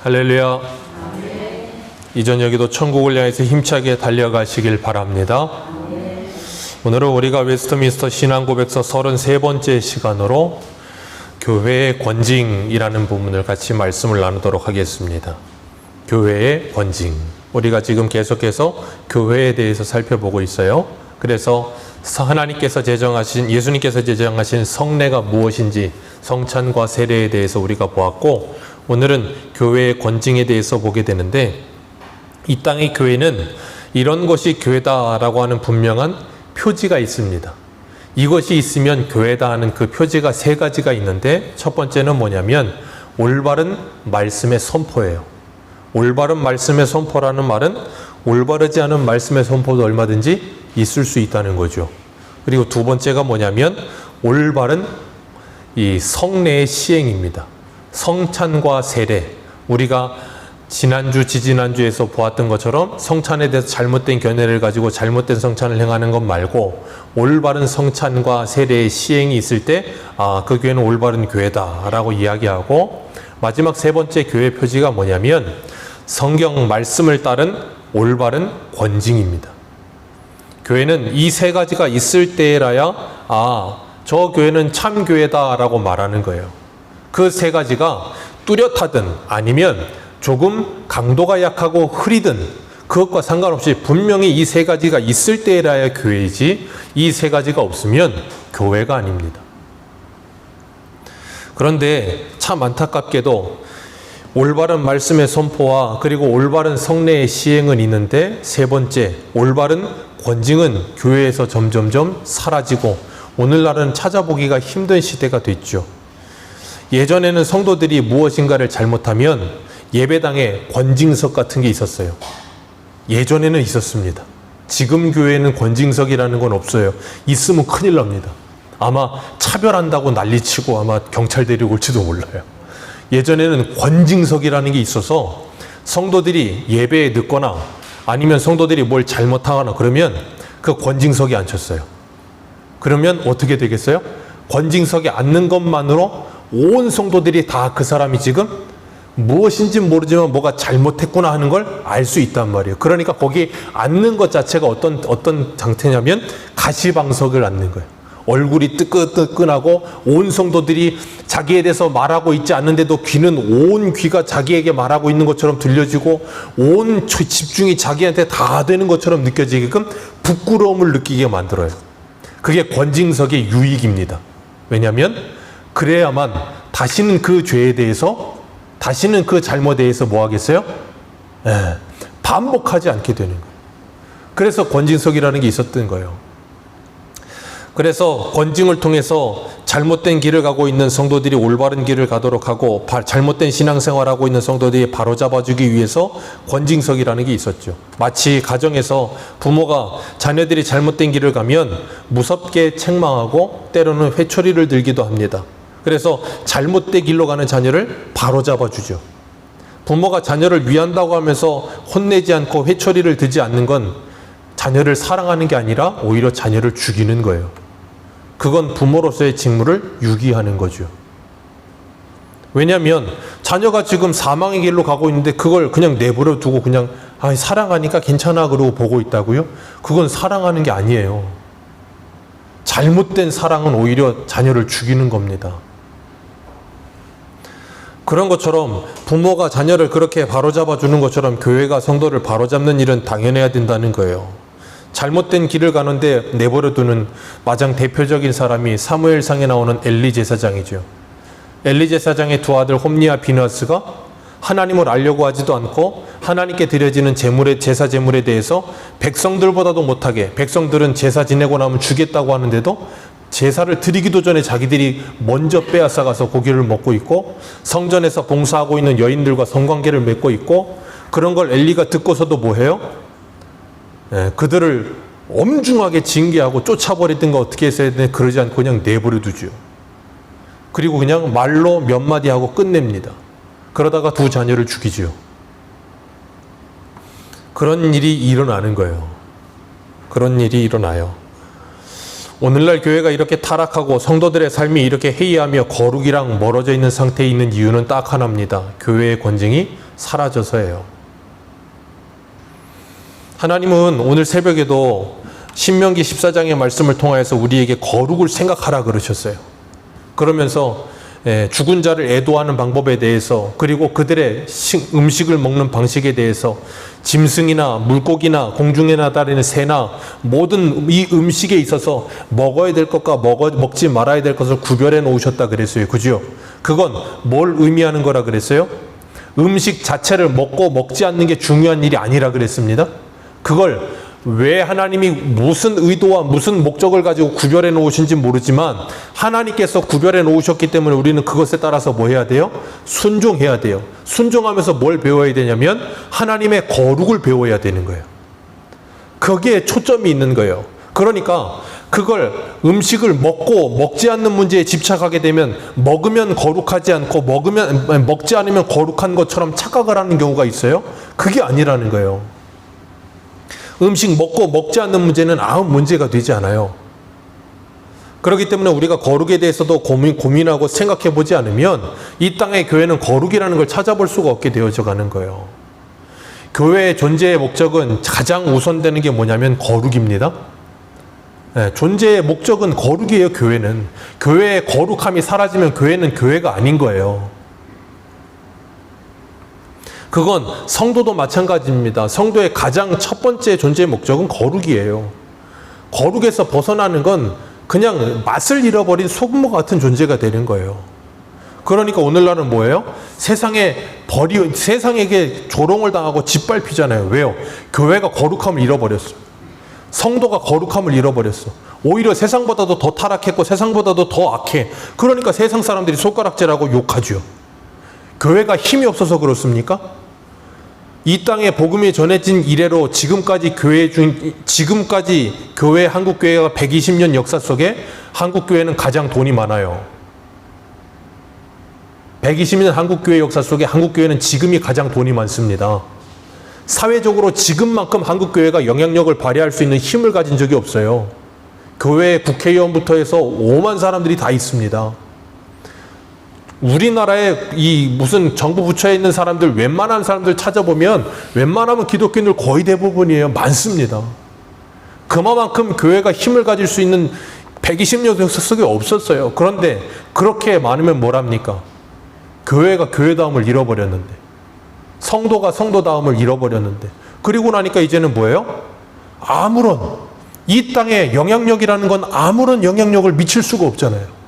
할렐루야. 이 저녁에도 천국을 향해서 힘차게 달려가시길 바랍니다. 오늘은 우리가 웨스트민스터 신앙고백서 33번째 시간으로 교회의 권징이라는 부분을 같이 말씀을 나누도록 하겠습니다. 교회의 권징. 우리가 지금 계속해서 교회에 대해서 살펴보고 있어요. 그래서 예수님께서 제정하신 성례가 무엇인지, 성찬과 세례에 대해서 우리가 보았고, 오늘은 교회의 권징에 대해서 보게 되는데, 이 땅의 교회는 이런 것이 교회다라고 하는 분명한 표지가 있습니다. 이것이 있으면 교회다 하는 그 표지가 세 가지가 있는데, 첫 번째는 뭐냐면 올바른 말씀의 선포예요. 올바른 말씀의 선포라는 말은 올바르지 않은 말씀의 선포도 얼마든지 있을 수 있다는 거죠. 그리고 두 번째가 뭐냐면 올바른 이 성례의 시행입니다. 성찬과 세례, 우리가 지난주, 지지난주에서 보았던 것처럼 성찬에 대해서 잘못된 견해를 가지고 잘못된 성찬을 행하는 것 말고 올바른 성찬과 세례의 시행이 있을 때 그 교회는 올바른 교회다라고 이야기하고, 마지막 세 번째 교회 표지가 뭐냐면 성경 말씀을 따른 올바른 권징입니다. 교회는 이 세 가지가 있을 때라야 저 교회는 참 교회다라고 말하는 거예요. 그 세 가지가 뚜렷하든 아니면 조금 강도가 약하고 흐리든 그것과 상관없이 분명히 이 세 가지가 있을 때라야 교회이지, 이 세 가지가 없으면 교회가 아닙니다. 그런데 참 안타깝게도 올바른 말씀의 선포와 그리고 올바른 성례의 시행은 있는데, 세 번째 올바른 권징은 교회에서 점점점 사라지고 오늘날은 찾아보기가 힘든 시대가 됐죠. 예전에는 성도들이 무엇인가를 잘못하면 예배당에 권징석 같은 게 있었어요. 예전에는 있었습니다. 지금 교회에는 권징석이라는 건 없어요. 있으면 큰일 납니다. 아마 차별한다고 난리치고 아마 경찰 데리고 올지도 몰라요. 예전에는 권징석이라는 게 있어서 성도들이 예배에 늦거나 아니면 성도들이 뭘 잘못하거나 그러면 그 권징석에 앉혔어요. 그러면 어떻게 되겠어요? 권징석에 앉는 것만으로 온 성도들이 다 그 사람이 지금 무엇인지 모르지만 뭐가 잘못했구나 하는 걸 알 수 있단 말이에요. 그러니까 거기 앉는 것 자체가 어떤 상태냐면 가시방석을 앉는 거예요. 얼굴이 뜨끈뜨끈하고 온 성도들이 자기에 대해서 말하고 있지 않는데도 귀는 온 귀가 자기에게 말하고 있는 것처럼 들려지고 온 집중이 자기한테 다 되는 것처럼 느껴지게끔 부끄러움을 느끼게 만들어요. 그게 권징석의 유익입니다. 왜냐하면 그래야만 다시는 그 죄에 대해서, 다시는 그 잘못에 대해서 뭐 하겠어요? 반복하지 않게 되는 거예요. 그래서 권징석이라는 게 있었던 거예요. 그래서 권징을 통해서 잘못된 길을 가고 있는 성도들이 올바른 길을 가도록 하고, 잘못된 신앙생활하고 있는 성도들이 바로잡아주기 위해서 권징석이라는 게 있었죠. 마치 가정에서 부모가 자녀들이 잘못된 길을 가면 무섭게 책망하고 때로는 회초리를 들기도 합니다. 그래서 잘못된 길로 가는 자녀를 바로잡아주죠. 부모가 자녀를 위한다고 하면서 혼내지 않고 회초리를 들지 않는 건 자녀를 사랑하는 게 아니라 오히려 자녀를 죽이는 거예요. 그건 부모로서의 직무를 유기하는 거죠. 왜냐하면 자녀가 지금 사망의 길로 가고 있는데 그걸 그냥 내버려 두고 그냥 사랑하니까 괜찮아 그러고 보고 있다고요? 그건 사랑하는 게 아니에요. 잘못된 사랑은 오히려 자녀를 죽이는 겁니다. 그런 것처럼 부모가 자녀를 그렇게 바로잡아 주는 것처럼 교회가 성도를 바로잡는 일은 당연해야 된다는 거예요. 잘못된 길을 가는데 내버려 두는 가장 대표적인 사람이 사무엘상에 나오는 엘리 제사장이죠. 엘리 제사장의 두 아들 홈니와 비느하스가 하나님을 알려고 하지도 않고 하나님께 드려지는 제사 제물에 대해서 백성들보다도 못하게, 백성들은 제사 지내고 나면 주겠다고 하는데도 제사를 드리기도 전에 자기들이 먼저 빼앗아 가서 고기를 먹고 있고, 성전에서 봉사하고 있는 여인들과 성관계를 맺고 있고, 그런 걸 엘리가 듣고서도 뭐해요? 그들을 엄중하게 징계하고 쫓아버리든가 어떻게 했어야 되는데 그러지 않고 그냥 내버려 두죠. 그리고 그냥 말로 몇 마디 하고 끝냅니다. 그러다가 두 자녀를 죽이죠. 그런 일이 일어나는 거예요. 그런 일이 일어나요. 오늘날 교회가 이렇게 타락하고 성도들의 삶이 이렇게 해이하며 거룩이랑 멀어져 있는 상태에 있는 이유는 딱 하나입니다. 교회의 권징이 사라져서예요. 하나님은 오늘 새벽에도 신명기 14장의 말씀을 통하여서 우리에게 거룩을 생각하라 그러셨어요. 그러면서 죽은 자를 애도하는 방법에 대해서, 그리고 그들의 음식을 먹는 방식에 대해서 짐승이나 물고기나 공중에 나다니는 새나 모든 이 음식에 있어서 먹어야 될 것과 먹지 말아야 될 것을 구별해 놓으셨다 그랬어요. 그죠? 그건 뭘 의미하는 거라 그랬어요? 음식 자체를 먹고 먹지 않는 게 중요한 일이 아니라 그랬습니다. 그걸 왜 하나님이 무슨 의도와 무슨 목적을 가지고 구별해 놓으신지 모르지만 하나님께서 구별해 놓으셨기 때문에 우리는 그것에 따라서 뭐 해야 돼요? 순종해야 돼요. 순종하면서 뭘 배워야 되냐면 하나님의 거룩을 배워야 되는 거예요. 거기에 초점이 있는 거예요. 그러니까 그걸 음식을 먹고 먹지 않는 문제에 집착하게 되면 먹으면 거룩하지 않고 먹지 않으면 거룩한 것처럼 착각을 하는 경우가 있어요. 그게 아니라는 거예요. 음식 먹고 먹지 않는 문제는 아무 문제가 되지 않아요. 그렇기 때문에 우리가 거룩에 대해서도 고민하고 생각해 보지 않으면 이 땅의 교회는 거룩이라는 걸 찾아볼 수가 없게 되어져 가는 거예요. 교회의 존재의 목적은 가장 우선되는 게 뭐냐면 거룩입니다. 존재의 목적은 거룩이에요. 교회는. 교회의 거룩함이 사라지면 교회는 교회가 아닌 거예요. 그건 성도도 마찬가지입니다. 성도의 가장 첫 번째 존재의 목적은 거룩이에요. 거룩에서 벗어나는 건 그냥 맛을 잃어버린 소금과 같은 존재가 되는 거예요. 그러니까 오늘날은 뭐예요? 세상에게 조롱을 당하고 짓밟히잖아요. 왜요? 교회가 거룩함을 잃어버렸어. 성도가 거룩함을 잃어버렸어. 오히려 세상보다도 더 타락했고 세상보다도 더 악해. 그러니까 세상 사람들이 손가락질하고 욕하죠. 교회가 힘이 없어서 그렇습니까? 이 땅에 복음이 전해진 이래로 지금까지 교회 한국교회가 120년 역사 속에 한국교회는 가장 돈이 많아요. 120년 한국교회 역사 속에 한국교회는 지금이 가장 돈이 많습니다. 사회적으로 지금만큼 한국교회가 영향력을 발휘할 수 있는 힘을 가진 적이 없어요. 교회 국회의원부터 해서 5만 사람들이 다 있습니다. 우리나라에 이 무슨 정부 부처에 있는 사람들 웬만한 사람들 찾아보면 웬만하면 기독교인들 거의 대부분이에요. 많습니다. 그만큼 교회가 힘을 가질 수 있는 120년 역사 속에 없었어요. 그런데 그렇게 많으면 뭐랍니까? 교회가 교회다움을 잃어버렸는데, 성도가 성도다움을 잃어버렸는데, 그리고 나니까 이제는 뭐예요? 이 땅에 영향력이라는 건 아무런 영향력을 미칠 수가 없잖아요.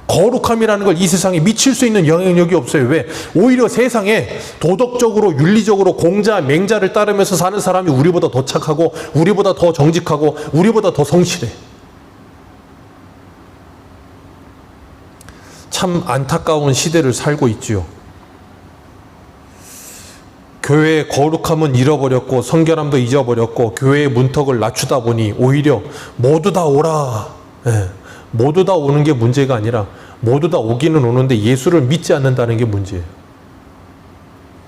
거룩함이라는 걸 이 세상에 미칠 수 있는 영향력이 없어요. 왜? 오히려 세상에 도덕적으로 윤리적으로 공자 맹자를 따르면서 사는 사람이 우리보다 더 착하고 우리보다 더 정직하고 우리보다 더 성실해. 참 안타까운 시대를 살고 있지요. 교회의 거룩함은 잃어버렸고 성결함도 잊어버렸고 교회의 문턱을 낮추다 보니 오히려 모두 다 오라. 모두 다 오는 게 문제가 아니라 모두 다 오기는 오는데 예수를 믿지 않는다는 게 문제예요.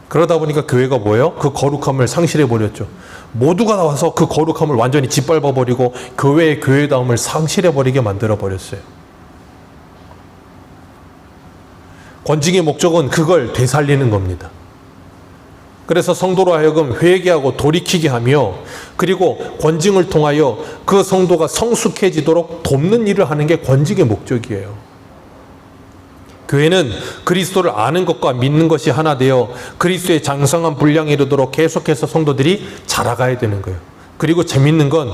그러다 보니까 교회가 뭐예요? 그 거룩함을 상실해 버렸죠. 모두가 나와서 그 거룩함을 완전히 짓밟아 버리고 교회의 교회다움을 상실해 버리게 만들어 버렸어요. 권징의 목적은 그걸 되살리는 겁니다. 그래서 성도로 하여금 회개하고 돌이키게 하며, 그리고 권징을 통하여 그 성도가 성숙해지도록 돕는 일을 하는 게 권징의 목적이에요. 교회는 그리스도를 아는 것과 믿는 것이 하나 되어 그리스도의 장성한 분량에 이르도록 계속해서 성도들이 자라가야 되는 거예요. 그리고 재밌는 건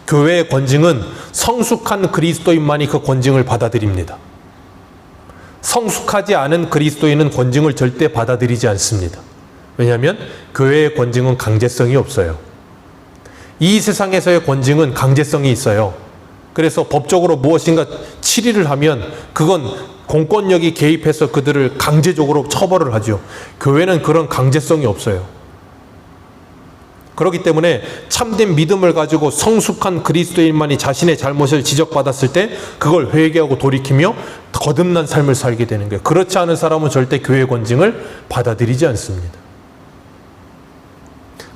교회의 권징은 성숙한 그리스도인만이 그 권징을 받아들입니다. 성숙하지 않은 그리스도인은 권징을 절대 받아들이지 않습니다. 왜냐하면 교회의 권징은 강제성이 없어요. 이 세상에서의 권징은 강제성이 있어요. 그래서 법적으로 무엇인가 치리를 하면 그건 공권력이 개입해서 그들을 강제적으로 처벌을 하죠. 교회는 그런 강제성이 없어요. 그렇기 때문에 참된 믿음을 가지고 성숙한 그리스도인만이 자신의 잘못을 지적받았을 때 그걸 회개하고 돌이키며 거듭난 삶을 살게 되는 거예요. 그렇지 않은 사람은 절대 교회의 권징을 받아들이지 않습니다.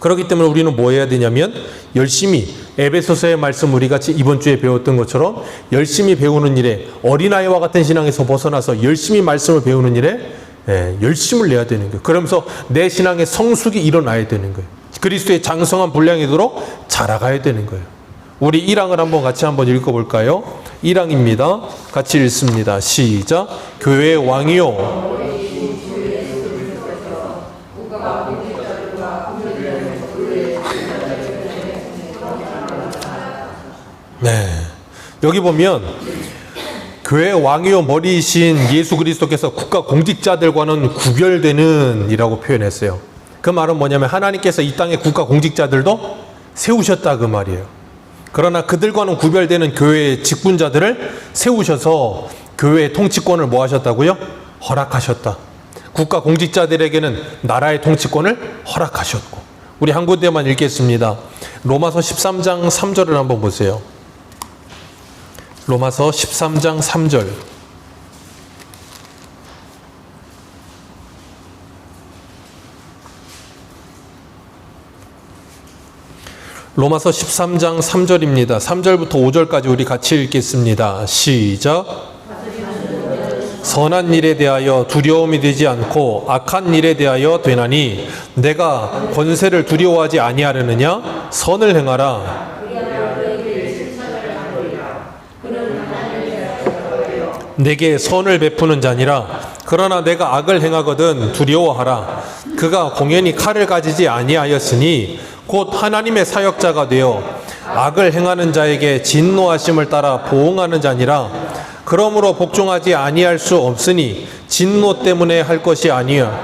그렇기 때문에 우리는 뭐 해야 되냐면 열심히 에베소서의 말씀 우리가 이번 주에 배웠던 것처럼 열심히 배우는 일에, 어린아이와 같은 신앙에서 벗어나서 열심히 말씀을 배우는 일에 열심을 내야 되는 거예요. 그러면서 내 신앙의 성숙이 일어나야 되는 거예요. 그리스도의 장성한 분량이도록 자라가야 되는 거예요. 우리 1항을 한번 같이 한번 읽어볼까요? 1항입니다. 같이 읽습니다. 시작. 교회의 왕이요. 네. 여기 보면 교회의 왕이요 머리이신 예수 그리스도께서 국가 공직자들과는 구별되는 이라고 표현했어요. 그 말은 뭐냐면 하나님께서 이 땅의 국가 공직자들도 세우셨다 그 말이에요. 그러나 그들과는 구별되는 교회의 직분자들을 세우셔서 교회의 통치권을 뭐 하셨다고요? 허락하셨다. 국가 공직자들에게는 나라의 통치권을 허락하셨고. 우리 한 군데만 읽겠습니다. 로마서 13장 3절을 한번 보세요. 로마서 13장 3절. 로마서 13장 3절입니다. 3절부터 5절까지 우리 같이 읽겠습니다. 시작. 선한 일에 대하여 두려움이 되지 않고 악한 일에 대하여 되나니 내가 권세를 두려워하지 아니하려느냐? 선을 행하라. 내게 선을 베푸는 자니라. 그러나 내가 악을 행하거든 두려워하라. 그가 공연히 칼을 가지지 아니하였으니 곧 하나님의 사역자가 되어 악을 행하는 자에게 진노하심을 따라 보응하는 자니라. 그러므로 복종하지 아니할 수 없으니 진노 때문에 할 것이 아니여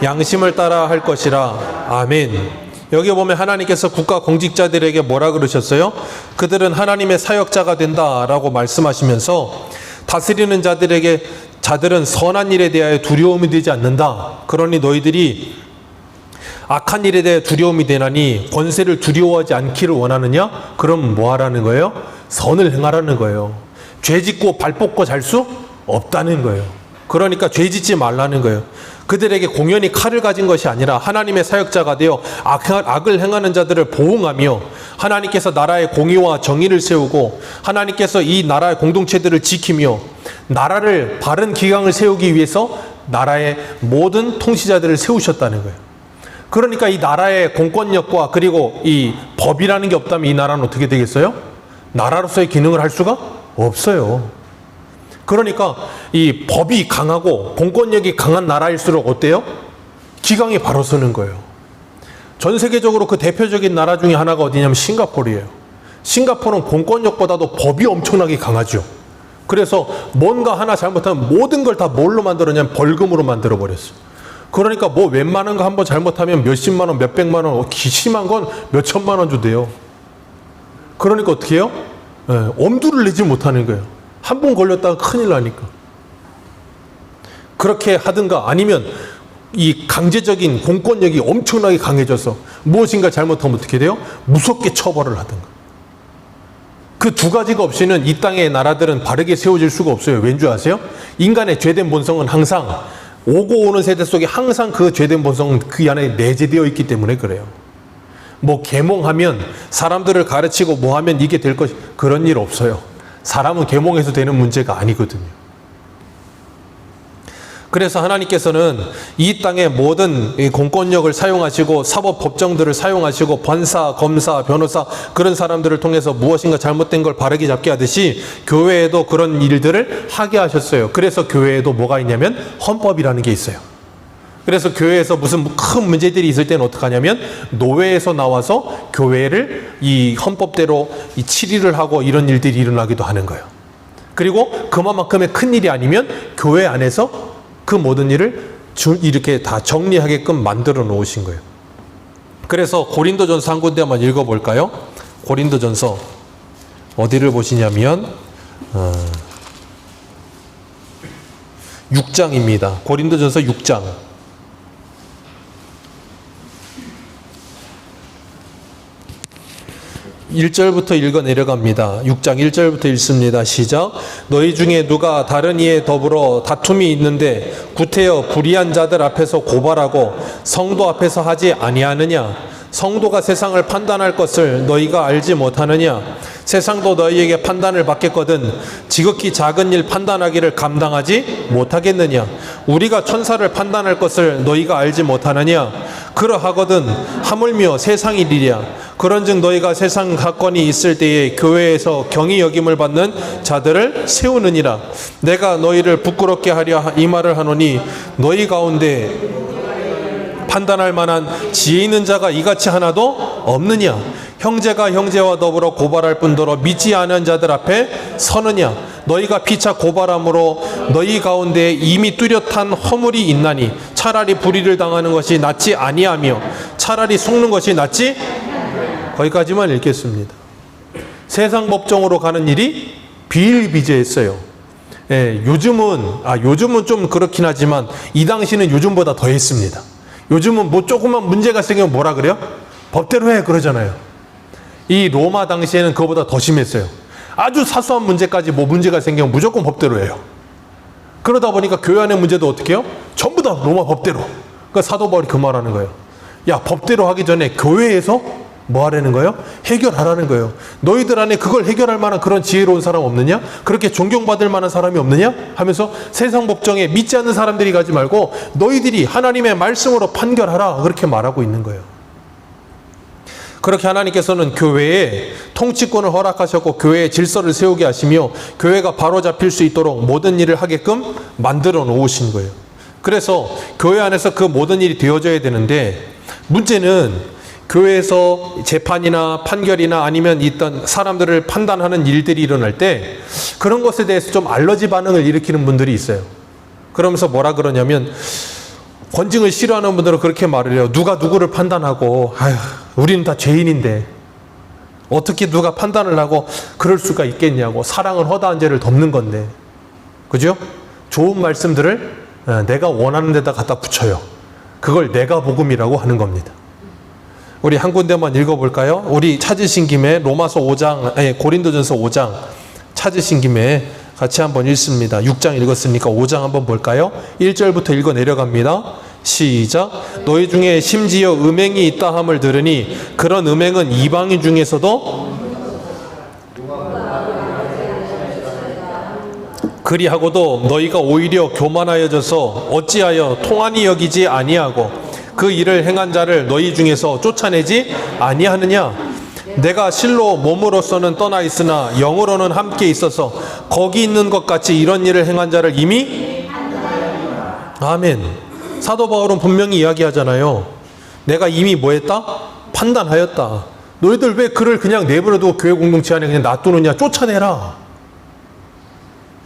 양심을 따라 할 것이라. 아멘. 여기 보면 하나님께서 국가 공직자들에게 뭐라 그러셨어요? 그들은 하나님의 사역자가 된다라고 말씀하시면서 다스리는 자들은 선한 일에 대하여 두려움이 되지 않는다. 그러니 너희들이 악한 일에 대해 두려움이 되나니 권세를 두려워하지 않기를 원하느냐? 그럼 뭐 하라는 거예요? 선을 행하라는 거예요. 죄 짓고 발 뻗고 잘 수 없다는 거예요. 그러니까 죄 짓지 말라는 거예요. 그들에게 공연히 칼을 가진 것이 아니라 하나님의 사역자가 되어 악을 행하는 자들을 보응하며 하나님께서 나라의 공의와 정의를 세우고 하나님께서 이 나라의 공동체들을 지키며 나라를 바른 기강을 세우기 위해서 나라의 모든 통치자들을 세우셨다는 거예요. 그러니까 이 나라의 공권력과 그리고 이 법이라는 게 없다면 이 나라는 어떻게 되겠어요? 나라로서의 기능을 할 수가 없어요. 그러니까 이 법이 강하고 공권력이 강한 나라일수록 어때요? 기강이 바로 서는 거예요. 전 세계적으로 그 대표적인 나라 중에 하나가 어디냐면 싱가포르예요. 싱가포르는 공권력보다도 법이 엄청나게 강하죠. 그래서 뭔가 하나 잘못하면 모든 걸 다 뭘로 만들었냐면 벌금으로 만들어버렸어요. 그러니까 뭐 웬만한 거 한번 잘못하면 몇십만 원, 몇백만 원, 심한 건 몇천만 원 주대요. 그러니까 어떻게 해요? 엄두를 내지 못하는 거예요. 한 번 걸렸다가 큰일 나니까. 그렇게 하든가 아니면 이 강제적인 공권력이 엄청나게 강해져서 무엇인가 잘못하면 어떻게 돼요? 무섭게 처벌을 하든가. 그 두 가지가 없이는 이 땅의 나라들은 바르게 세워질 수가 없어요. 왠지 아세요? 인간의 죄된 본성은 항상 오고 오는 세대 속에 항상 그 죄된 본성은 그 안에 내재되어 있기 때문에 그래요. 뭐 계몽하면 사람들을 가르치고 뭐 하면 이게 될 것, 그런 일 없어요. 사람은 계몽해서 되는 문제가 아니거든요. 그래서 하나님께서는 이 땅의 모든 공권력을 사용하시고 사법 법정들을 사용하시고 판사, 검사, 변호사 그런 사람들을 통해서 무엇인가 잘못된 걸 바르게 잡게 하듯이 교회에도 그런 일들을 하게 하셨어요. 그래서 교회에도 뭐가 있냐면 헌법이라는 게 있어요. 그래서 교회에서 무슨 큰 문제들이 있을 때는 어떻게 하냐면 노회에서 나와서 교회를 이 헌법대로 이 치리를 하고 이런 일들이 일어나기도 하는 거예요. 그리고 그만큼의 큰 일이 아니면 교회 안에서 그 모든 일을 이렇게 다 정리하게끔 만들어 놓으신 거예요. 그래서 고린도전서 한 군데 한번 읽어볼까요? 고린도전서 어디를 보시냐면 6장입니다. 고린도전서 6장. 1절부터 읽어 내려갑니다. 6장 1절부터 읽습니다. 시작. 너희 중에 누가 다른 이에 더불어 다툼이 있는데 구태여 불의한 자들 앞에서 고발하고 성도 앞에서 하지 아니하느냐? 성도가 세상을 판단할 것을 너희가 알지 못하느냐? 세상도 너희에게 판단을 받겠거든 지극히 작은 일 판단하기를 감당하지 못하겠느냐? 우리가 천사를 판단할 것을 너희가 알지 못하느냐? 그러하거든 하물며 세상 일이랴. 그런즉 너희가 세상 사건이 있을 때에 교회에서 경히 여김을 받는 자들을 세우느니라. 내가 너희를 부끄럽게 하려 이 말을 하노니 너희 가운데 판단할 만한 지혜 있는 자가 이같이 하나도 없느냐? 형제가 형제와 더불어 고발할 뿐더러 믿지 않은 자들 앞에 서느냐? 너희가 피차 고발함으로 너희 가운데 이미 뚜렷한 허물이 있나니 차라리 불의를 당하는 것이 낫지 아니하며 차라리 속는 것이 낫지. 거기까지만 읽겠습니다. 세상 법정으로 가는 일이 비일비재했어요. 요즘은 좀 그렇긴 하지만 이 당시는 요즘보다 더 했습니다. 요즘은 뭐 조금만 문제가 생기면 뭐라 그래요? 법대로 해 그러잖아요. 이 로마 당시에는 그거보다 더 심했어요. 아주 사소한 문제까지 뭐 문제가 생기면 무조건 법대로 해요. 그러다 보니까 교회 안의 문제도 어떻게 해요? 전부 다 로마 법대로. 그러니까 사도 바울이 그 말하는 거예요. 야, 법대로 하기 전에 교회에서 뭐 하라는 거예요? 해결하라는 거예요. 너희들 안에 그걸 해결할 만한 그런 지혜로운 사람 없느냐? 그렇게 존경받을 만한 사람이 없느냐? 하면서 세상 법정에 믿지 않는 사람들이 가지 말고 너희들이 하나님의 말씀으로 판결하라 그렇게 말하고 있는 거예요. 그렇게 하나님께서는 교회에 통치권을 허락하셨고 교회의 질서를 세우게 하시며 교회가 바로잡힐 수 있도록 모든 일을 하게끔 만들어 놓으신 거예요. 그래서 교회 안에서 그 모든 일이 되어져야 되는데 문제는 교회에서 재판이나 판결이나 아니면 있던 사람들을 판단하는 일들이 일어날 때 그런 것에 대해서 좀 알러지 반응을 일으키는 분들이 있어요. 그러면서 뭐라 그러냐면 권징을 싫어하는 분들은 그렇게 말을 해요. 누가 누구를 판단하고 아휴, 우리는 다 죄인인데 어떻게 누가 판단을 하고 그럴 수가 있겠냐고. 사랑은 허다한 죄를 덮는 건데. 그죠? 좋은 말씀들을 내가 원하는 데다 갖다 붙여요. 그걸 내가 복음이라고 하는 겁니다. 우리 한 군데만 읽어볼까요? 우리 찾으신 김에 로마서 5장, 고린도전서 5장 찾으신 김에 같이 한번 읽습니다. 6장 읽었으니까 5장 한번 볼까요? 1절부터 읽어 내려갑니다. 시작. 너희 중에 심지어 음행이 있다 함을 들으니 그런 음행은 이방인 중에서도 그리하고도 너희가 오히려 교만하여져서 어찌하여 통한이 여기지 아니하고 그 일을 행한 자를 너희 중에서 쫓아내지 아니하느냐? 내가 실로 몸으로서는 떠나 있으나 영으로는 함께 있어서 거기 있는 것 같이 이런 일을 행한 자를 이미 아멘. 사도 바울은 분명히 이야기하잖아요. 내가 이미 뭐 했다? 판단하였다. 너희들 왜 그를 그냥 내버려두고 교회 공동체 안에 그냥 놔두느냐? 쫓아내라.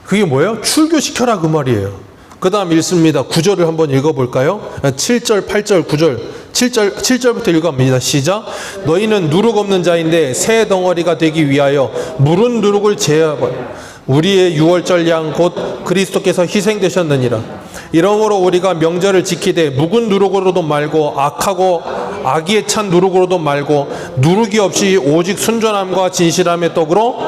그게 뭐예요? 출교시켜라 그 말이에요. 그 다음 읽습니다. 9절을 한번 읽어볼까요? 7절, 8절, 9절. 7절부터 읽어봅니다. 시작. 너희는 누룩 없는 자인데 새 덩어리가 되기 위하여 무른 누룩을 제하고 우리의 유월절 양 곧 그리스도께서 희생되셨느니라. 이러므로 우리가 명절을 지키되 묵은 누룩으로도 말고 악하고 악의에 찬 누룩으로도 말고 누룩이 없이 오직 순전함과 진실함의 떡으로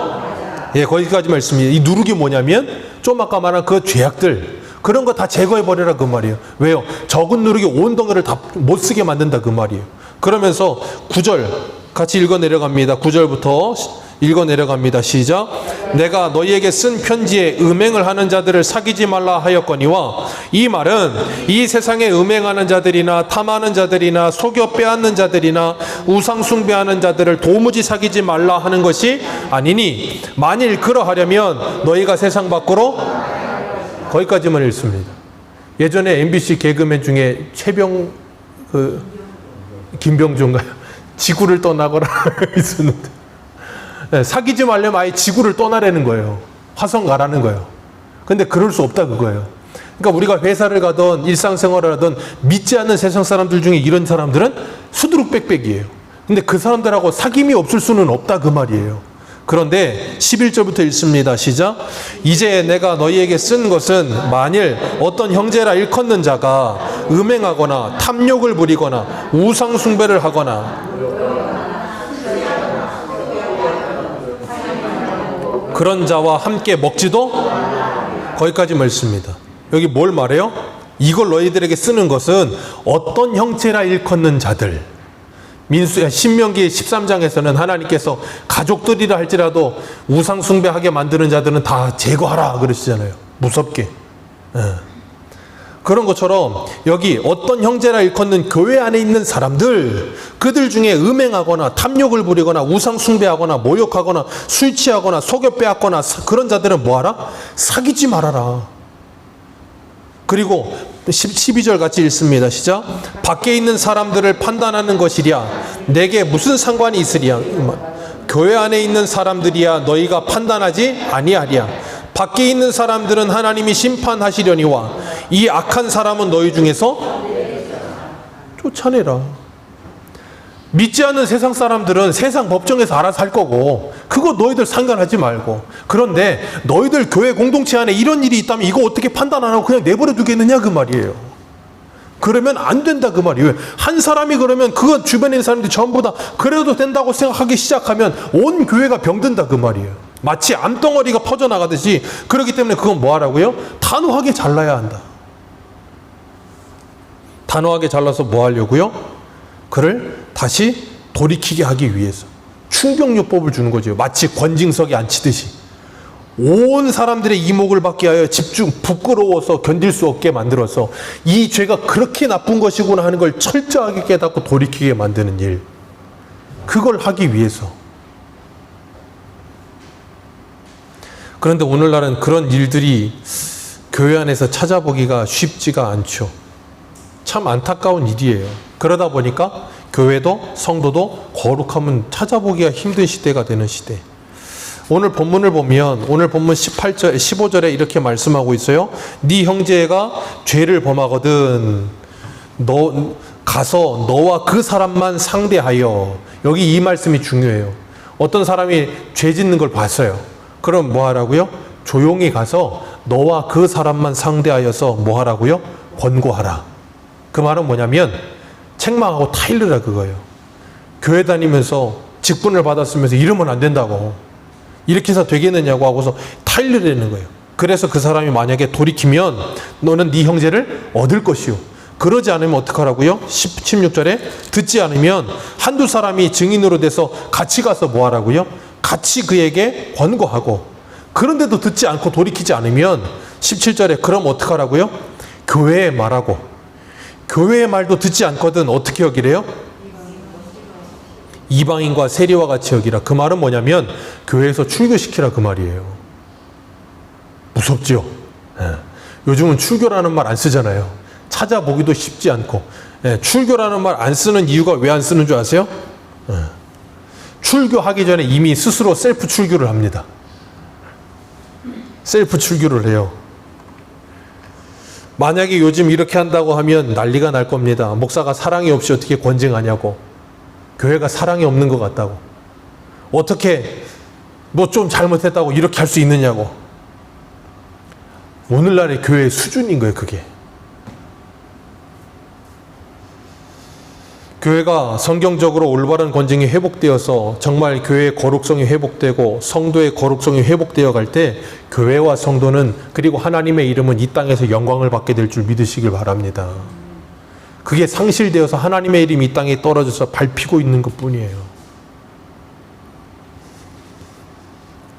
거기까지 말씀입니다. 이 누룩이 뭐냐면 좀 아까 말한 그 죄악들 그런 거 다 제거해버리라 그 말이에요. 왜요? 적은 누룩이 온 덩어리를 다 못 쓰게 만든다 그 말이에요. 그러면서 9절 같이 읽어 내려갑니다. 9절부터 읽어 내려갑니다. 시작. 내가 너희에게 쓴 편지에 음행을 하는 자들을 사귀지 말라 하였거니와 이 말은 이 세상에 음행하는 자들이나 탐하는 자들이나 속여 빼앗는 자들이나 우상 숭배하는 자들을 도무지 사귀지 말라 하는 것이 아니니 만일 그러하려면 너희가 세상 밖으로 거기까지만 읽습니다. 예전에 MBC 개그맨 중에 김병준가요? 지구를 떠나거나 있었는데 사귀지 말려면 아예 지구를 떠나라는 거예요. 화성 가라는 거예요. 근데 그럴 수 없다 그거예요. 그러니까 우리가 회사를 가든 일상생활을 하든 믿지 않는 세상 사람들 중에 이런 사람들은 수두룩빽빽이에요. 근데 그 사람들하고 사귐이 없을 수는 없다 그 말이에요. 그런데 11절부터 읽습니다. 시작. 이제 내가 너희에게 쓴 것은 만일 어떤 형제라 일컫는 자가 음행하거나 탐욕을 부리거나 우상 숭배를 하거나 그런 자와 함께 먹지도 거기까지 말씀입니다. 여기 뭘 말해요? 이걸 너희들에게 쓰는 것은 어떤 형체라 일컫는 자들 신명기 13장에서는 하나님께서 가족들이라 할지라도 우상 숭배하게 만드는 자들은 다 제거하라 그러시잖아요. 무섭게. 그런 것처럼 여기 어떤 형제라 일컫는 교회 안에 있는 사람들, 그들 중에 음행하거나 탐욕을 부리거나 우상 숭배하거나 모욕하거나 술 취하거나 속여 빼앗거나 그런 자들은 뭐하라? 사귀지 말아라. 그리고 12절 같이 읽습니다. 시작. 밖에 있는 사람들을 판단하는 것이랴 내게 무슨 상관이 있으랴. 교회 안에 있는 사람들이야 너희가 판단하지 아니하랴. 밖에 있는 사람들은 하나님이 심판하시려니와 이 악한 사람은 너희 중에서 쫓아내라. 믿지 않는 세상 사람들은 세상 법정에서 알아서 할 거고 그거 너희들 상관하지 말고, 그런데 너희들 교회 공동체 안에 이런 일이 있다면 이거 어떻게 판단 안 하고 그냥 내버려 두겠느냐 그 말이에요. 그러면 안 된다 그 말이에요. 한 사람이 그러면 그건 주변에 있는 사람들이 전부 다 그래도 된다고 생각하기 시작하면 온 교회가 병든다 그 말이에요. 마치 암덩어리가 퍼져나가듯이. 그렇기 때문에 그건 뭐 하라고요? 단호하게 잘라야 한다. 단호하게 잘라서 뭐 하려고요? 그를 다시 돌이키게 하기 위해서 충격요법을 주는 거죠. 마치 권징석에 앉히듯이 온 사람들의 이목을 받게 하여 부끄러워서 견딜 수 없게 만들어서 이 죄가 그렇게 나쁜 것이구나 하는 걸 철저하게 깨닫고 돌이키게 만드는 일, 그걸 하기 위해서. 그런데 오늘날은 그런 일들이 교회 안에서 찾아보기가 쉽지가 않죠. 참 안타까운 일이에요. 그러다 보니까 교회도 성도도 거룩함은 찾아보기가 힘든 시대가 되는 시대. 오늘 본문을 보면 오늘 본문 15절에 이렇게 말씀하고 있어요. 네 형제가 죄를 범하거든 너 가서 너와 그 사람만 상대하여. 여기 이 말씀이 중요해요. 어떤 사람이 죄 짓는 걸 봤어요. 그럼 뭐 하라고요? 조용히 가서 너와 그 사람만 상대하여서 뭐 하라고요? 권고하라. 그 말은 뭐냐면 책망하고 타일르라 그거예요. 교회 다니면서 직분을 받았으면서 이러면 안 된다고, 이렇게 해서 되겠느냐고 하고서 타일르라는 거예요. 그래서 그 사람이 만약에 돌이키면 너는 네 형제를 얻을 것이요. 그러지 않으면 어떡하라고요? 16절에 듣지 않으면 한두 사람이 증인으로 돼서 같이 가서 뭐 하라고요? 같이 그에게 권고하고. 그런데도 듣지 않고 돌이키지 않으면 17절에 그럼 어떡하라고요? 교회에 말하고. 교회의 말도 듣지 않거든 어떻게 여기래요? 이방인과 세리와 같이 여기라. 그 말은 뭐냐면 교회에서 출교시키라 그 말이에요. 무섭죠? 요즘은 출교라는 말 안 쓰잖아요. 찾아보기도 쉽지 않고. 출교라는 말 안 쓰는 이유가 왜 안 쓰는 줄 아세요? 출교하기 전에 이미 스스로 셀프 출교를 합니다. 셀프 출교를 해요. 만약에 요즘 이렇게 한다고 하면 난리가 날 겁니다. 목사가 사랑이 없이 어떻게 권징하냐고. 교회가 사랑이 없는 것 같다고. 어떻게 뭐 좀 잘못했다고 이렇게 할 수 있느냐고. 오늘날의 교회의 수준인 거예요, 그게. 교회가 성경적으로 올바른 권징이 회복되어서 정말 교회의 거룩성이 회복되고 성도의 거룩성이 회복되어 갈 때 교회와 성도는 그리고 하나님의 이름은 이 땅에서 영광을 받게 될 줄 믿으시길 바랍니다. 그게 상실되어서 하나님의 이름이 이 땅에 떨어져서 밟히고 있는 것뿐이에요.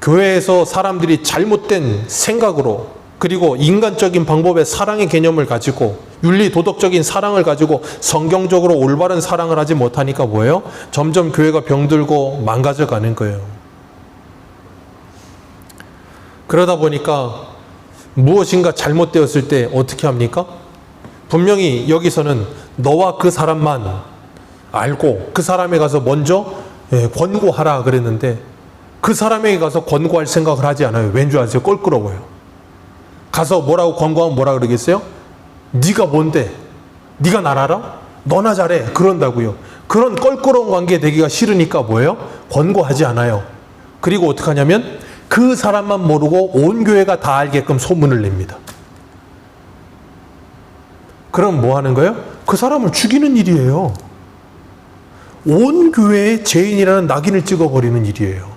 교회에서 사람들이 잘못된 생각으로 그리고 인간적인 방법의 사랑의 개념을 가지고 윤리 도덕적인 사랑을 가지고 성경적으로 올바른 사랑을 하지 못하니까 뭐예요? 점점 교회가 병들고 망가져 가는 거예요. 그러다 보니까 무엇인가 잘못되었을 때 어떻게 합니까? 분명히 여기서는 너와 그 사람만 알고 그 사람에 가서 먼저 권고하라 그랬는데 그 사람에게 가서 권고할 생각을 하지 않아요. 왠 줄 아세요? 껄끄러워요. 가서 뭐라고 권고하면 뭐라 그러겠어요? 네가 뭔데? 네가 날 알아? 너나 잘해. 그런다고요. 그런 껄끄러운 관계 되기가 싫으니까 뭐예요? 권고하지 않아요. 그리고 어떻게 하냐면 그 사람만 모르고 온 교회가 다 알게끔 소문을 냅니다. 그럼 뭐 하는 거예요? 그 사람을 죽이는 일이에요. 온 교회에 죄인이라는 낙인을 찍어버리는 일이에요.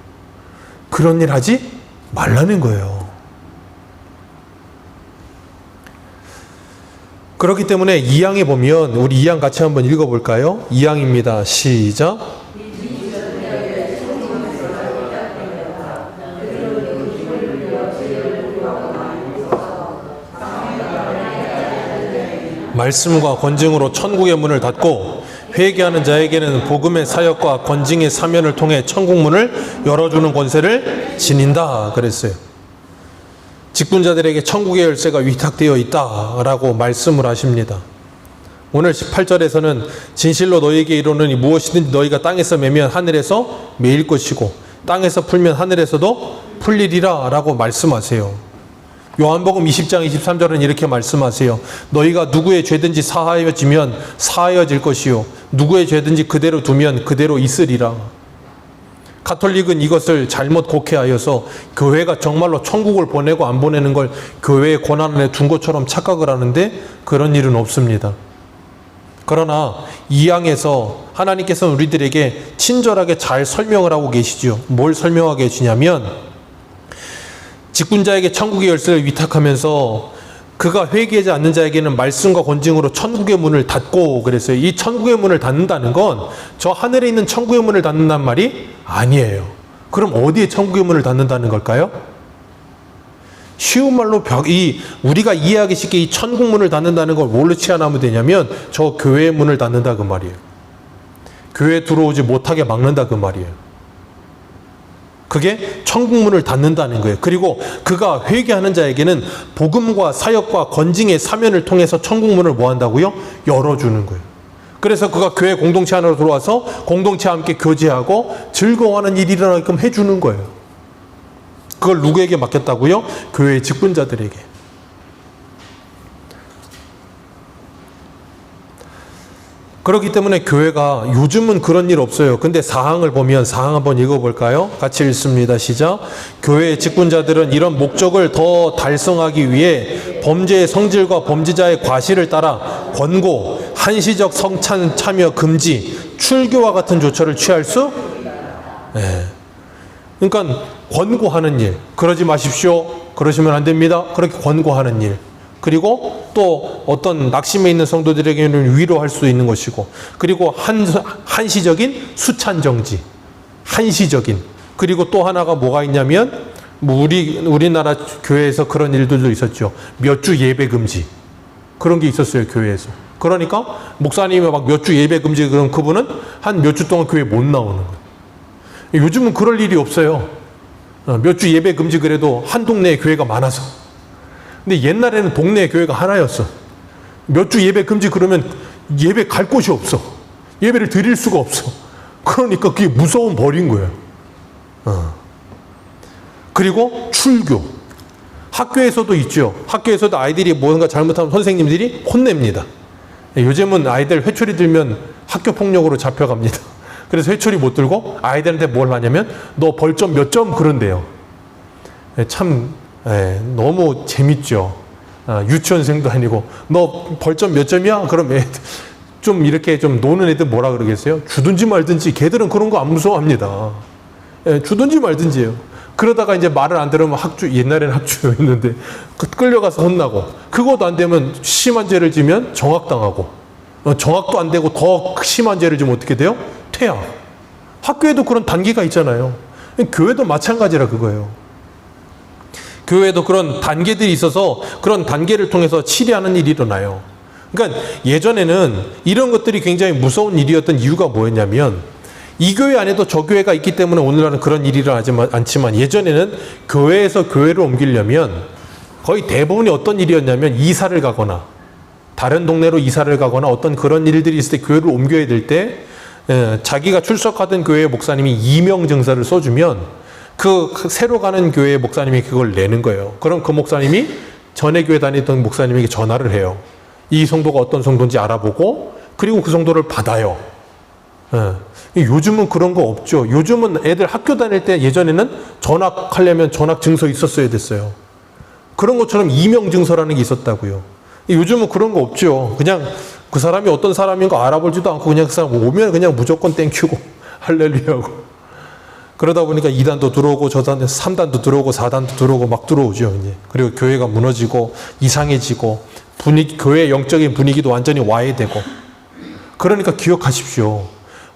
그런 일 하지 말라는 거예요. 그렇기 때문에 2항에 보면 우리 2항 같이 한번 읽어볼까요? 2항입니다. 시작. 말씀과 권징으로 천국의 문을 닫고 회개하는 자에게는 복음의 사역과 권징의 사면을 통해 천국 문을 열어주는 권세를 지닌다 그랬어요. 직분자들에게 천국의 열쇠가 위탁되어 있다라고 말씀을 하십니다. 오늘 18절에서는 진실로 너희에게 이르노니 무엇이든지 너희가 땅에서 매면 하늘에서 매일 것이고 땅에서 풀면 하늘에서도 풀리리라 라고 말씀하세요. 요한복음 20장 23절은 이렇게 말씀하세요. 너희가 누구의 죄든지 사하여지면 사하여질 것이요 누구의 죄든지 그대로 두면 그대로 있으리라. 가톨릭은 이것을 잘못 곡해하여서 교회가 정말로 천국을 보내고 안 보내는 걸 교회의 권한 안에 둔 것처럼 착각을 하는데 그런 일은 없습니다. 그러나 이 항에서 하나님께서는 우리들에게 친절하게 잘 설명을 하고 계시죠. 뭘 설명하고 계시냐면 직분자에게 천국의 열쇠를 위탁하면서 그가 회개하지 않는 자에게는 말씀과 권징으로 천국의 문을 닫고 그랬어요. 이 천국의 문을 닫는다는 건 저 하늘에 있는 천국의 문을 닫는다는 말이 아니에요. 그럼 어디에 천국의 문을 닫는다는 걸까요? 쉬운 말로 우리가 이해하기 쉽게 이 천국 문을 닫는다는 걸 뭘로 치환하면 되냐면 저 교회의 문을 닫는다 그 말이에요. 교회에 들어오지 못하게 막는다 그 말이에요. 그게 천국문을 닫는다는 거예요. 그리고 그가 회개하는 자에게는 복음과 사역과 권징의 사면을 통해서 천국문을 뭐 한다고요? 열어주는 거예요. 그래서 그가 교회 공동체 안으로 들어와서 공동체와 함께 교제하고 즐거워하는 일이 일어나게끔 해주는 거예요. 그걸 누구에게 맡겼다고요? 교회의 직분자들에게. 그렇기 때문에 교회가 요즘은 그런 일 없어요. 근데 사항을 보면 사항 한번 읽어볼까요? 같이 읽습니다. 시작. 교회의 직분자들은 이런 목적을 더 달성하기 위해 범죄의 성질과 범죄자의 과실을 따라 권고, 한시적 성찬 참여 금지, 출교와 같은 조처를 취할 수? 네. 그러니까 권고하는 일, 그러지 마십시오. 그러시면 안 됩니다. 그렇게 권고하는 일. 그리고 또 어떤 낙심에 있는 성도들에게는 위로할 수 있는 것이고, 그리고 한시적인 수찬정지, 한시적인. 그리고 또 하나가 뭐가 있냐면 우리나라 교회에서 그런 일들도 있었죠. 몇 주 예배 금지 그런 게 있었어요, 교회에서. 그러니까 목사님이 막 몇 주 예배 금지 그럼 그분은 한 몇 주 동안 교회 못 나오는 거예요. 요즘은 그럴 일이 없어요. 몇 주 예배 금지 그래도 한 동네에 교회가 많아서. 근데 옛날에는 동네에 교회가 하나였어. 몇 주 예배 금지 그러면 예배 갈 곳이 없어. 예배를 드릴 수가 없어. 그러니까 그게 무서운 벌인 거예요. 그리고 출교. 학교에서도 있죠. 학교에서도 아이들이 뭔가 잘못하면 선생님들이 혼냅니다. 요즘은 아이들 회초리 들면 학교 폭력으로 잡혀갑니다. 그래서 회초리 못 들고 아이들한테 뭘 하냐면 너 벌점 몇 점 그런대요. 참 너무 재밌죠. 유치원생도 아니고 너 벌점 몇 점이야? 그럼 좀 이렇게 좀 노는 애들 뭐라 그러겠어요? 주든지 말든지. 걔들은 그런 거 안 무서워합니다. 주든지 말든지예요. 그러다가 이제 말을 안 들으면 옛날에는 학주였는데 끌려가서 혼나고, 그것도 안 되면 심한 죄를 지면 정학당하고, 정학도 안 되고 더 심한 죄를 지면 어떻게 돼요? 퇴학. 학교에도 그런 단계가 있잖아요. 교회도 마찬가지라 그거예요. 교회에도 그런 단계들이 있어서 그런 단계를 통해서 치리하는 일이 일어나요. 그러니까 예전에는 이런 것들이 굉장히 무서운 일이었던 이유가 뭐였냐면, 이 교회 안에도 저 교회가 있기 때문에 오늘날은 그런 일이 일어나지 않지만, 예전에는 교회에서 교회를 옮기려면 거의 대부분이 어떤 일이었냐면 이사를 가거나 다른 동네로 이사를 가거나 어떤 그런 일들이 있을 때 교회를 옮겨야 될 때 자기가 출석하던 교회의 목사님이 이명 증서를 써주면 그 새로 가는 교회의 목사님이 그걸 내는 거예요. 그럼 그 목사님이 전에 교회 다니던 목사님에게 전화를 해요. 이 성도가 어떤 성도인지 알아보고, 그리고 그 성도를 받아요. 요즘은 그런 거 없죠. 요즘은 애들 학교 다닐 때 예전에는 전학하려면 전학 증서 있었어야 됐어요. 그런 것처럼 이명 증서라는 게 있었다고요. 요즘은 그런 거 없죠. 그냥 그 사람이 어떤 사람인 거 알아보지도 않고 그냥 그 사람 오면 그냥 무조건 땡큐고 할렐루야고. 그러다 보니까 2단도 들어오고 저단 3단도 들어오고 4단도 들어오고 막 들어오죠. 이제. 그리고 교회가 무너지고 이상해지고 교회의 영적인 분위기도 완전히 와해되고. 그러니까 기억하십시오.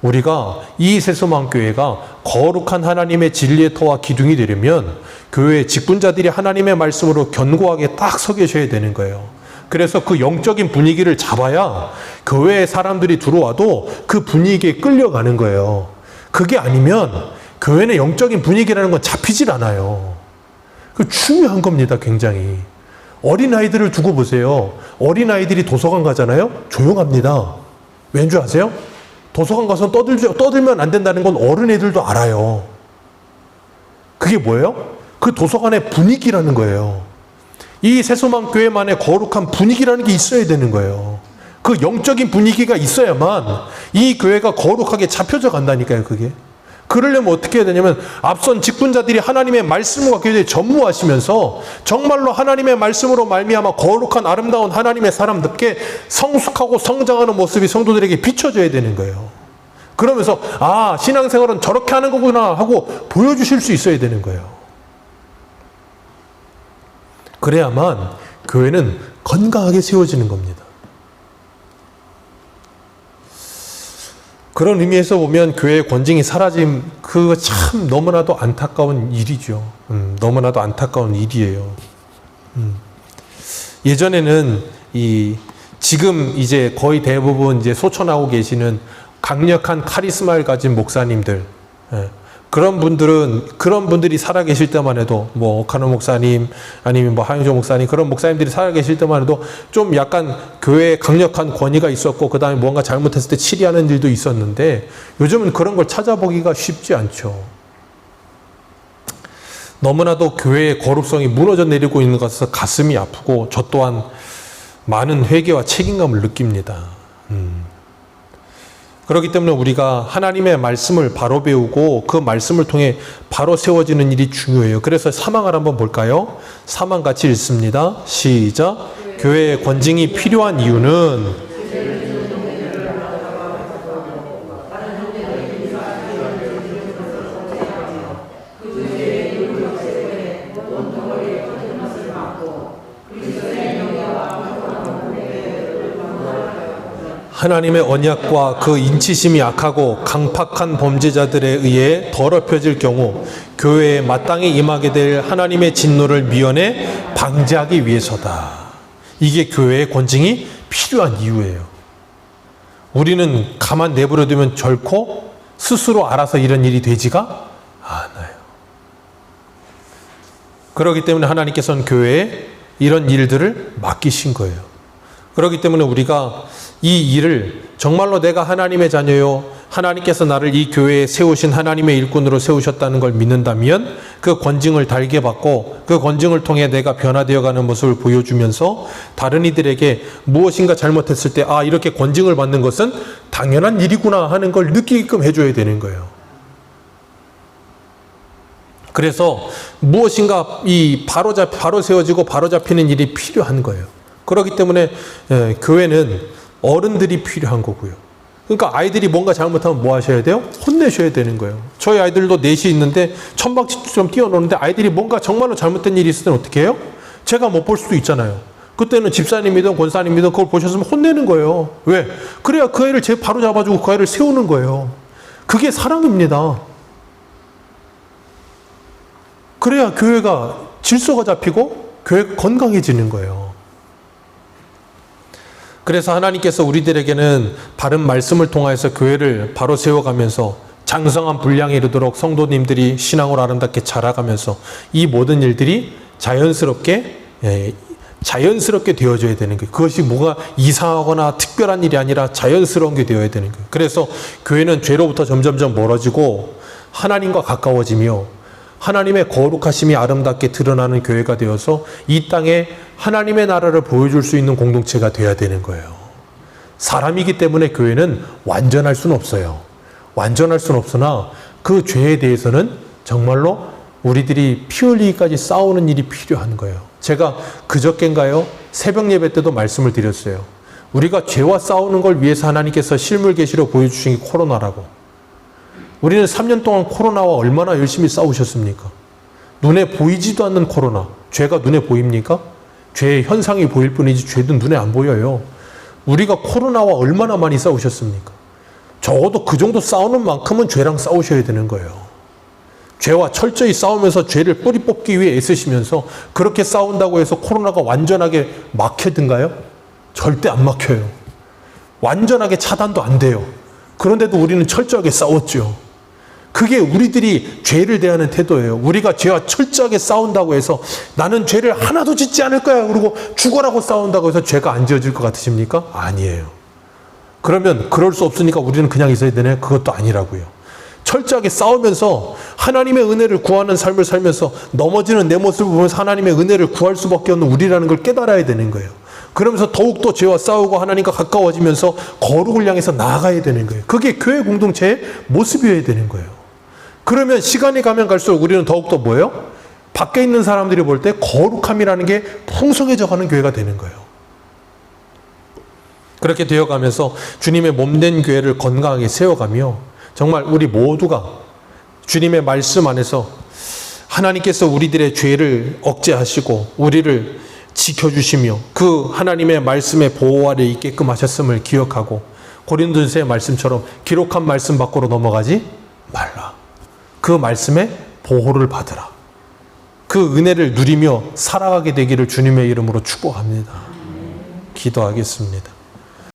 우리가 이 세소망교회가 거룩한 하나님의 진리의 터와 기둥이 되려면 교회의 직분자들이 하나님의 말씀으로 견고하게 딱 서 계셔야 되는 거예요. 그래서 그 영적인 분위기를 잡아야 교회에 사람들이 들어와도 그 분위기에 끌려가는 거예요. 그게 아니면 교회는 영적인 분위기라는 건 잡히질 않아요. 그 중요한 겁니다, 굉장히. 어린아이들을 두고 보세요. 어린아이들이 도서관 가잖아요? 조용합니다. 왠 줄 아세요? 도서관 가서 떠들면 안 된다는 건 어른애들도 알아요. 그게 뭐예요? 그 도서관의 분위기라는 거예요. 이 새소망교회만의 거룩한 분위기라는 게 있어야 되는 거예요. 그 영적인 분위기가 있어야만 이 교회가 거룩하게 잡혀져 간다니까요, 그게. 그러려면 어떻게 해야 되냐면 앞선 직분자들이 하나님의 말씀과 교회에 전무하시면서 정말로 하나님의 말씀으로 말미암아 거룩한 아름다운 하나님의 사람들께 성숙하고 성장하는 모습이 성도들에게 비춰져야 되는 거예요. 그러면서 아, 신앙생활은 저렇게 하는 거구나 하고 보여주실 수 있어야 되는 거예요. 그래야만 교회는 건강하게 세워지는 겁니다. 그런 의미에서 보면 교회의 권징이 사라짐, 그거 참 너무나도 안타까운 일이죠. 너무나도 안타까운 일이에요. 예전에는 지금 이제 거의 대부분 이제 소천하고 계시는 강력한 카리스마를 가진 목사님들, 그런 분들이 살아 계실 때만 해도, 뭐, 오카노 목사님, 아니면 뭐, 하영조 목사님, 그런 목사님들이 살아 계실 때만 해도 좀 약간 교회에 강력한 권위가 있었고, 그 다음에 뭔가 잘못했을 때 치리하는 일도 있었는데, 요즘은 그런 걸 찾아보기가 쉽지 않죠. 너무나도 교회의 거룩성이 무너져 내리고 있는 것에서 가슴이 아프고, 저 또한 많은 회개와 책임감을 느낍니다. 그렇기 때문에 우리가 하나님의 말씀을 바로 배우고 그 말씀을 통해 바로 세워지는 일이 중요해요. 그래서 사망을 한번 볼까요? 사망 같이 읽습니다. 시작. 교회의 권징이 필요한 이유는 하나님의 언약과 그 인치심이 약하고 강팍한 범죄자들에 의해 더럽혀질 경우 교회에 마땅히 임하게 될 하나님의 진노를 미연에 방지하기 위해서다. 이게 교회의 권징이 필요한 이유예요. 우리는 가만 내버려두면 결코 스스로 알아서 이런 일이 되지가 않아요. 그렇기 때문에 하나님께서는 교회에 이런 일들을 맡기신 거예요. 그렇기 때문에 우리가 이 일을 정말로 내가 하나님의 자녀요, 하나님께서 나를 이 교회에 세우신 하나님의 일꾼으로 세우셨다는 걸 믿는다면 그 권징을 달게 받고 그 권징을 통해 내가 변화되어가는 모습을 보여주면서 다른 이들에게 무엇인가 잘못했을 때 아, 이렇게 권징을 받는 것은 당연한 일이구나 하는 걸 느끼게끔 해줘야 되는 거예요. 그래서 무엇인가 바로 세워지고 바로 잡히는 일이 필요한 거예요. 그렇기 때문에 교회는 어른들이 필요한 거고요. 그러니까 아이들이 뭔가 잘못하면 뭐 하셔야 돼요? 혼내셔야 되는 거예요. 저희 아이들도 넷이 있는데 천박지처럼 뛰어노는데 아이들이 뭔가 정말로 잘못된 일이 있을 때는 어떻게 해요? 제가 못 볼 수도 있잖아요. 그때는 집사님이든 권사님이든 그걸 보셨으면 혼내는 거예요. 왜? 그래야 그 아이를 바로 잡아주고 그 아이를 세우는 거예요. 그게 사랑입니다. 그래야 교회가 질서가 잡히고 교회가 건강해지는 거예요. 그래서 하나님께서 우리들에게는 바른 말씀을 통하여서 교회를 바로 세워가면서 장성한 분량에 이르도록 성도님들이 신앙으로 아름답게 자라가면서 이 모든 일들이 자연스럽게 되어져야 되는 거예요. 그것이 뭐가 이상하거나 특별한 일이 아니라 자연스러운 게 되어야 되는 거예요. 그래서 교회는 죄로부터 점점점 멀어지고 하나님과 가까워지며 하나님의 거룩하심이 아름답게 드러나는 교회가 되어서 이 땅에 하나님의 나라를 보여줄 수 있는 공동체가 되어야 되는 거예요. 사람이기 때문에 교회는 완전할 수는 없어요. 완전할 수는 없으나 그 죄에 대해서는 정말로 우리들이 피 흘리기까지 싸우는 일이 필요한 거예요. 제가 그저껜가요? 새벽 예배 때도 말씀을 드렸어요. 우리가 죄와 싸우는 걸 위해서 하나님께서 실물 계시로 보여주신 게 코로나라고. 우리는 3년 동안 코로나와 얼마나 열심히 싸우셨습니까? 눈에 보이지도 않는 코로나. 죄가 눈에 보입니까? 죄의 현상이 보일 뿐이지 죄도 눈에 안 보여요. 우리가 코로나와 얼마나 많이 싸우셨습니까? 적어도 그 정도 싸우는 만큼은 죄랑 싸우셔야 되는 거예요. 죄와 철저히 싸우면서 죄를 뿌리 뽑기 위해 애쓰시면서 그렇게 싸운다고 해서 코로나가 완전하게 막혀든가요? 절대 안 막혀요. 완전하게 차단도 안 돼요. 그런데도 우리는 철저하게 싸웠죠. 그게 우리들이 죄를 대하는 태도예요. 우리가 죄와 철저하게 싸운다고 해서 나는 죄를 하나도 짓지 않을 거야. 그리고 죽어라고 싸운다고 해서 죄가 안 지어질 것 같으십니까? 아니에요. 그러면 그럴 수 없으니까 우리는 그냥 있어야 되네? 그것도 아니라고요. 철저하게 싸우면서 하나님의 은혜를 구하는 삶을 살면서 넘어지는 내 모습을 보면서 하나님의 은혜를 구할 수밖에 없는 우리라는 걸 깨달아야 되는 거예요. 그러면서 더욱더 죄와 싸우고 하나님과 가까워지면서 거룩을 향해서 나아가야 되는 거예요. 그게 교회 공동체의 모습이어야 되는 거예요. 그러면 시간이 가면 갈수록 우리는 더욱더 뭐예요? 밖에 있는 사람들이 볼 때 거룩함이라는 게 풍성해져 가는 교회가 되는 거예요. 그렇게 되어가면서 주님의 몸된 교회를 건강하게 세워가며 정말 우리 모두가 주님의 말씀 안에서 하나님께서 우리들의 죄를 억제하시고 우리를 지켜주시며 그 하나님의 말씀의 보호 아래 있게끔 하셨음을 기억하고 고린도전서의 말씀처럼 기록한 말씀 밖으로 넘어가지 말라. 그 말씀의 보호를 받으라. 그 은혜를 누리며 살아가게 되기를 주님의 이름으로 축복합니다. 기도하겠습니다.